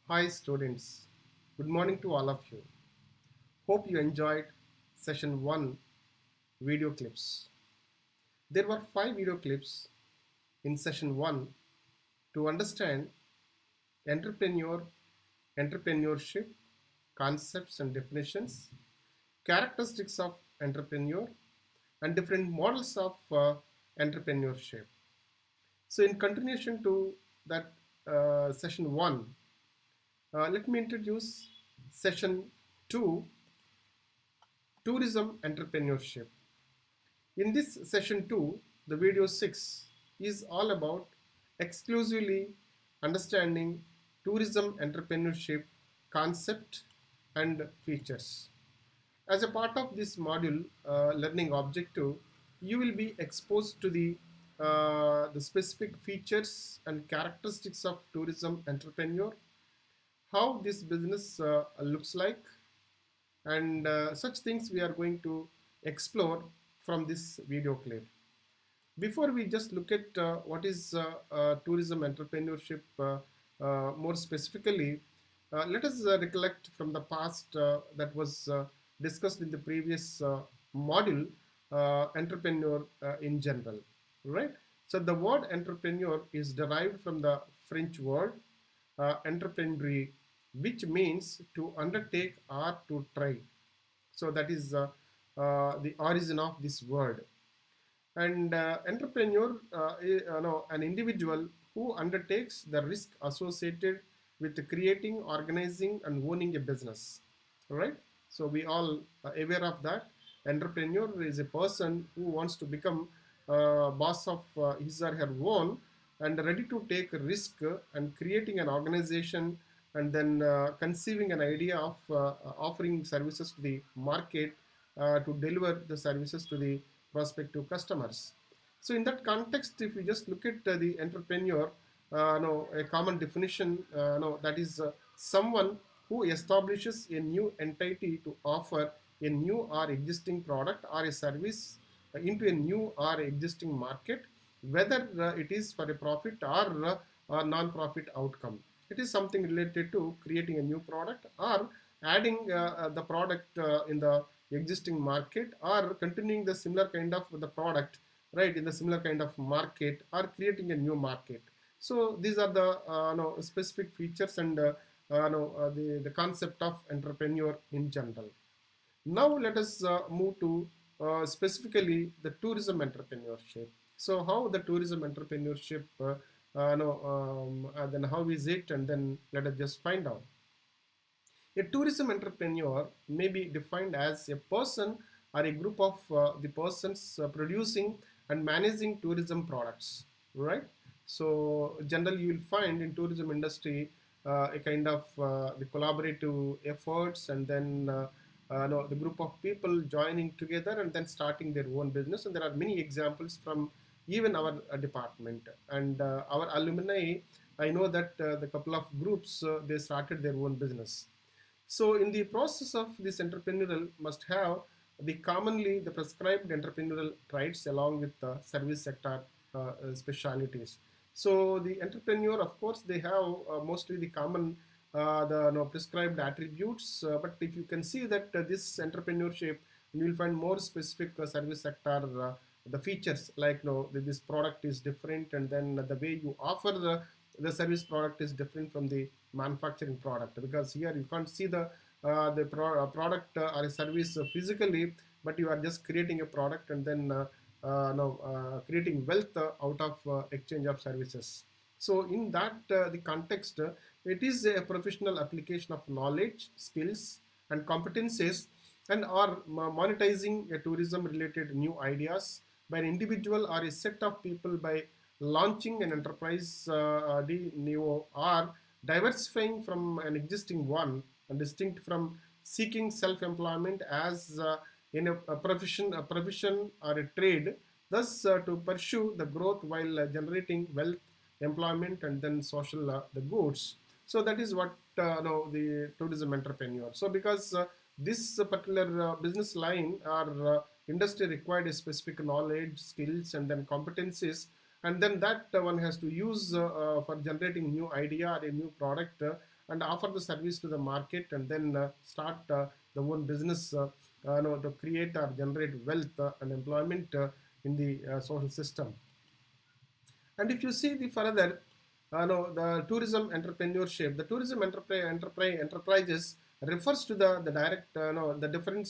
Hi students, good morning to all of you. Hope you enjoyed session 1 video clips. There were 5 video clips in session 1 to understand entrepreneur, entrepreneurship, concepts and definitions, characteristics of entrepreneur and different models of entrepreneurship. So in continuation to that session 1, let me introduce session 2, tourism entrepreneurship. In this session 2, the video 6 is all about exclusively understanding tourism entrepreneurship concept and features. As a part of this module learning objective, you will be exposed to the specific features and characteristics of tourism entrepreneur, how this business looks like, and such things we are going to explore from this video clip. Before we just look at what is tourism entrepreneurship more specifically, let us recollect from the past that was discussed in the previous module, entrepreneur in general, right? So the word entrepreneur is derived from the French word entrepreneur, which means to undertake or to try. So that is the origin of this word. And entrepreneur, an individual who undertakes the risk associated with creating, organizing, and owning a business. Right? So we all are aware of that. Entrepreneur is a person who wants to become boss of his or her own and ready to take a risk and creating an organization and then conceiving an idea of offering services to the market to deliver the services to the prospective customers. So in that context, if you just look at the entrepreneur, no, a common definition, no, that is someone who establishes a new entity to offer a new or existing product or a service into a new or existing market, whether it is for a profit or a non-profit outcome. It is something related to creating a new product or adding the product in the existing market or continuing the similar kind of the product, right, in the similar kind of market or creating a new market. So these are the no, specific features and no, the concept of entrepreneur in general. Now let us move to specifically the tourism entrepreneurship. So how the tourism entrepreneurship, no, then how is it, and then let us just find out. A tourism entrepreneur may be defined as a person or a group of the persons producing and managing tourism products, right? So generally you will find in tourism industry a kind of the collaborative efforts and then no, the group of people joining together and then starting their own business. And there are many examples from even our department and our alumni. I know that the couple of groups they started their own business. So in the process of this entrepreneurial must have the commonly the prescribed entrepreneurial traits along with the service sector specialities. So the entrepreneur, of course, they have mostly the common the prescribed attributes. But if you can see that this entrepreneurship, you will find more specific service sector the features like this product is different, and then the way you offer the service product is different from the manufacturing product, because here you can't see the product or a service physically, but you are just creating a product and then creating wealth out of exchange of services. So in that the context, it is a professional application of knowledge, skills, and competencies, and are monetizing a tourism related new ideas by an individual or a set of people by launching an enterprise de novo or diversifying from an existing one and distinct from seeking self-employment as in a profession or a trade, thus to pursue the growth while generating wealth, employment, and then social the goods. So that is what no, the tourism entrepreneur. So because this particular business line or industry required a specific knowledge, skills, and then competencies, and then that one has to use for generating new idea or a new product and offer the service to the market, and then start the own business no, to create or generate wealth and employment in the social system. And if you see the further, no, the tourism entrepreneurship, the tourism enterprises refers to the direct, no, the different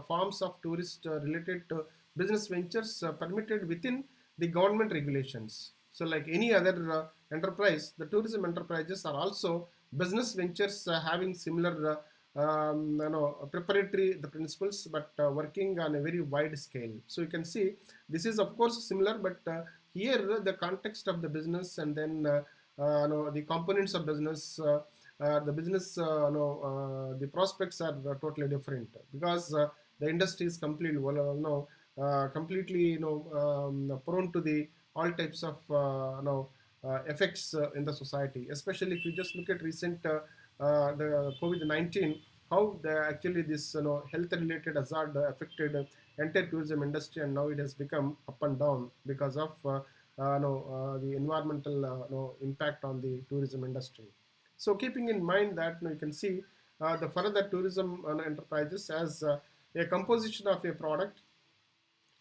forms of tourist related to business ventures permitted within the government regulations. So, like any other enterprise, the tourism enterprises are also business ventures having similar preparatory the principles, but working on a very wide scale. So you can see this is of course similar, but here the context of the business, and then no, the components of business, the business no, the prospects are totally different, because the industry is completely no, completely prone to the all types of effects in the society, especially if you just look at recent the COVID-19, how actually this health related hazard affected entire tourism industry, and now it has become up and down because of the environmental impact on the tourism industry. So keeping in mind that, you can see the further tourism enterprises as a composition of a product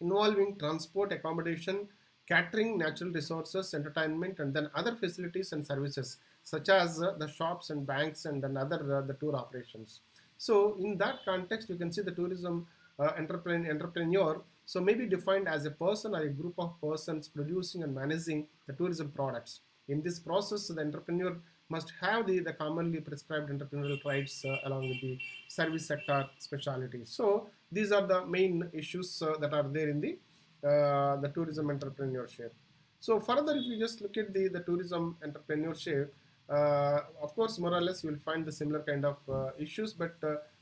involving transport, accommodation, catering, natural resources, entertainment, and then other facilities and services such as the shops and banks, and then other the tour operations. So in that context, you can see the tourism entrepreneur so may be defined as a person or a group of persons producing and managing the tourism products. In this process, the entrepreneur must have the commonly prescribed entrepreneurial traits along with the service sector specialities. So these are the main issues that are there in the tourism entrepreneurship. So further, if you just look at the tourism entrepreneurship, of course, more or less you will find the similar kind of issues, but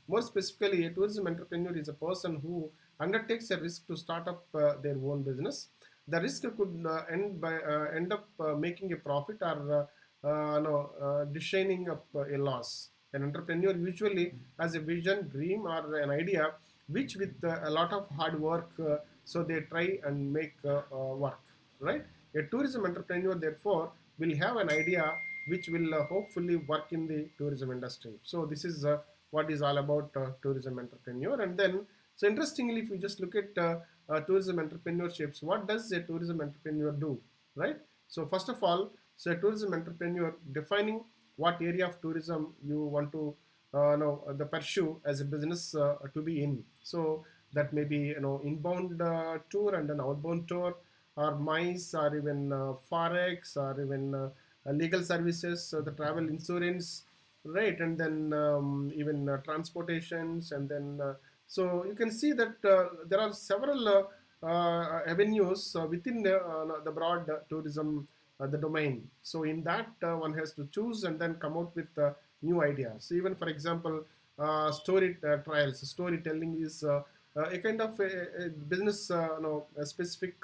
more specifically, a tourism entrepreneur is a person who undertakes a risk to start up their own business. The risk could end up making a profit, or no, designing up a loss. An entrepreneur usually has a vision, dream, or an idea, which with a lot of hard work, so they try and make work, right? A tourism entrepreneur, therefore, will have an idea which will hopefully work in the tourism industry. So this is what is all about tourism entrepreneur. And then, so interestingly, if we just look at tourism entrepreneurships, what does a tourism entrepreneur do, right? So first of all, so a tourism entrepreneur defining what area of tourism you want to know the pursue as a business to be in. So that may be inbound tour and an outbound tour, or mice, or even forex, or even legal services, the travel insurance, right? And then even transportations, and then so you can see that there are several avenues within the broad tourism the domain. So in that one has to choose and then come out with new ideas. So even for example, story trials, storytelling is a kind of a business a specific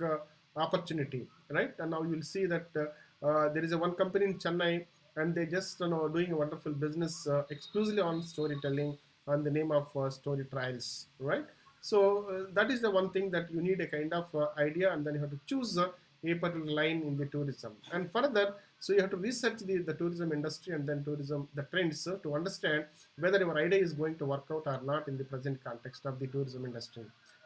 opportunity, right? And now you'll see that there is a one company in Chennai, and they just doing a wonderful business exclusively on storytelling on the name of story trials, right? So that is the one thing, that you need a kind of idea, and then you have to choose a particular line in the tourism. And further, so you have to research the tourism industry and then tourism the trends to understand whether your idea is going to work out or not in the present context of the tourism industry,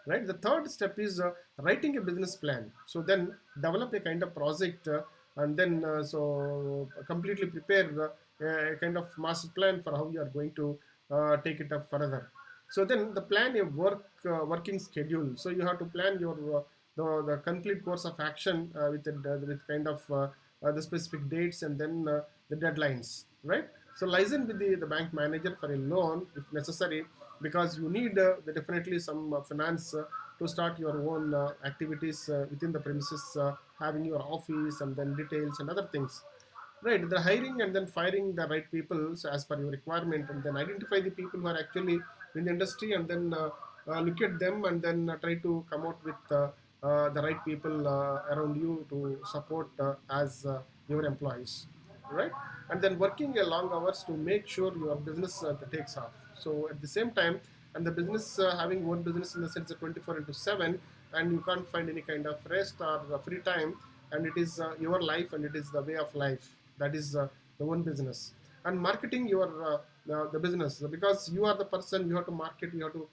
right? The third step is writing a business plan. So then develop a kind of project, and then so completely prepare a kind of master plan for how you are going to take it up further. So then the plan a working schedule. So you have to plan your the complete course of action with kind of the specific dates, and then the deadlines, right? So liaison with the bank manager for a loan if necessary, because you need definitely some finance to start your own activities within the premises, having your office and then details and other things, right? The hiring and then firing the right people, so as per your requirement, and then identify the people who are actually in the industry, and then look at them, and then try to come out with the right people around you to support as your employees, right? And then working a long hours to make sure your business takes off. So at the same time, and the business having one business in the sense of 24 into 7, and you can't find any kind of rest or free time, and it is your life, and it is the way of life, that is the one business. and marketing your the business, because you are the person, you have to market, you have to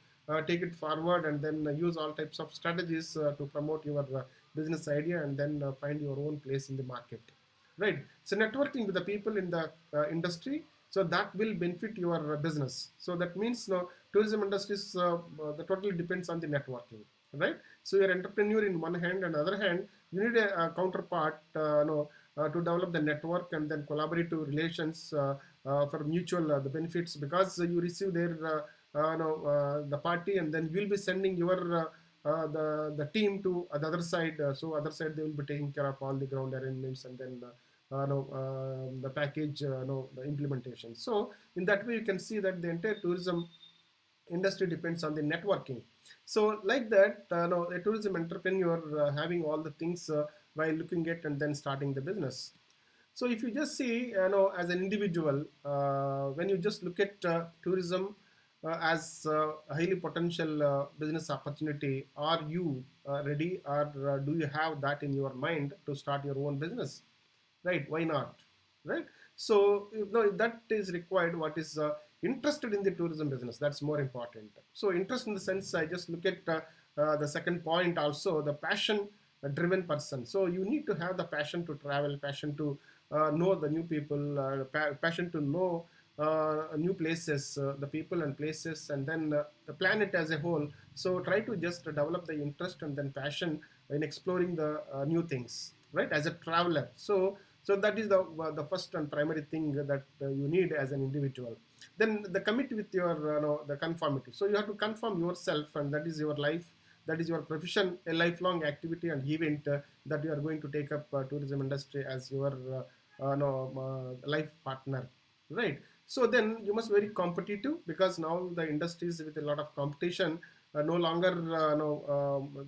take it forward, and then use all types of strategies to promote your business idea, and then find your own place in the market, right? So networking with the people in the industry, so that will benefit your business. So that means no, tourism industry is the totally depends on the networking, right? So you're entrepreneur in one hand, and other hand you need a counterpart no, to develop the network and then collaborative relations for mutual the benefits, because you receive their no, the party, and then you'll be sending your the team to the other side. So other side they will be taking care of all the ground arrangements, and then no, the package no, the implementation. So in that way you can see that the entire tourism industry depends on the networking. So like that no, a tourism entrepreneur having all the things while looking at and then starting the business. So if you just see, as an individual, when you just look at tourism as a highly potential business opportunity, are you ready, or do you have that in your mind to start your own business? Right? Why not? Right? So if that is required, what is interested in the tourism business? That's more important. So interest in the sense, I just look at the second point also, the passion driven person. So you need to have the passion to travel, passion to know the new people, passion to know new places, the people and places, and then the planet as a whole. So try to just develop the interest and then passion in exploring the new things, right? As a traveler. So that is the first and primary thing that you need as an individual. Then the commit with your the conformity. So you have to conform yourself, and that is your life, that is your profession, a lifelong activity and event that you are going to take up tourism industry as your life partner, right? So then you must very competitive, because now the industry is with a lot of competition. No longer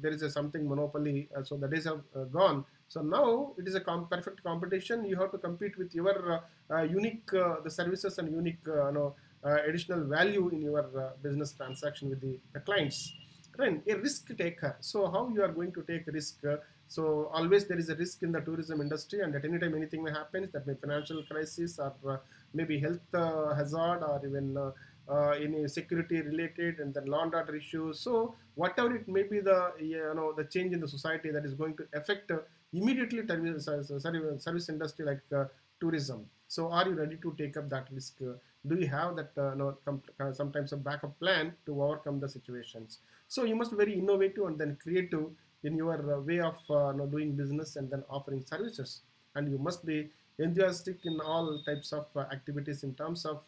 there is a something monopoly, so the days have gone. So now it is a perfect competition. You have to compete with your unique the services and unique additional value in your business transaction with the clients. Then a risk taker. So how you are going to take risk? So always there is a risk in the tourism industry, and at any time anything may happen. That may financial crisis, or maybe health hazard, or even any security related, and then law and order issues. So whatever it may be, the the change in the society that is going to affect immediately service industry like tourism. So are you ready to take up that risk? Do you have that sometimes a backup plan to overcome the situations? So you must be very innovative and then creative in your way of doing business and then offering services. And you must be enthusiastic in all types of activities in terms of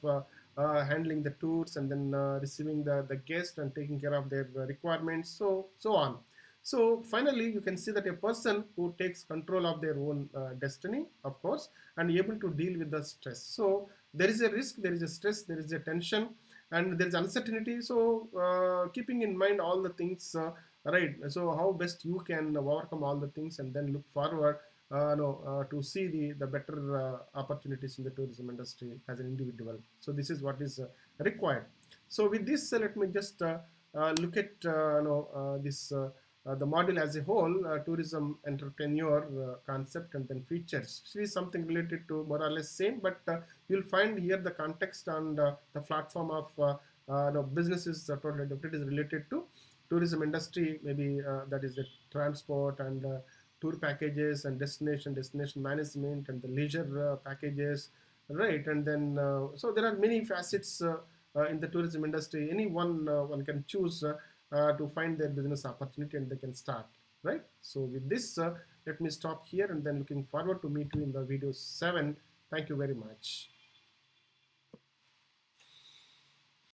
handling the tours, and then receiving the guests and taking care of their requirements, so on. So finally you can see that a person who takes control of their own destiny, of course, and able to deal with the stress. So there is a risk, there is a stress, there is a tension, and there is uncertainty. So keeping in mind all the things, right? So how best you can overcome all the things, and then look forward no, to see the better opportunities in the tourism industry as an individual. So this is what is required. So with this, let me just look at this the module as a whole, tourism entrepreneur concept and then features. This is something related to more or less same, but you'll find here the context and the platform of businesses totally different, is related to tourism industry, maybe that is the transport and tour packages and destination management and the leisure packages, right? And then so there are many facets in the tourism industry. Any one can choose to find their business opportunity, and they can start, right? So with this, let me stop here, and then looking forward to meet you in the video 7. Thank you very much.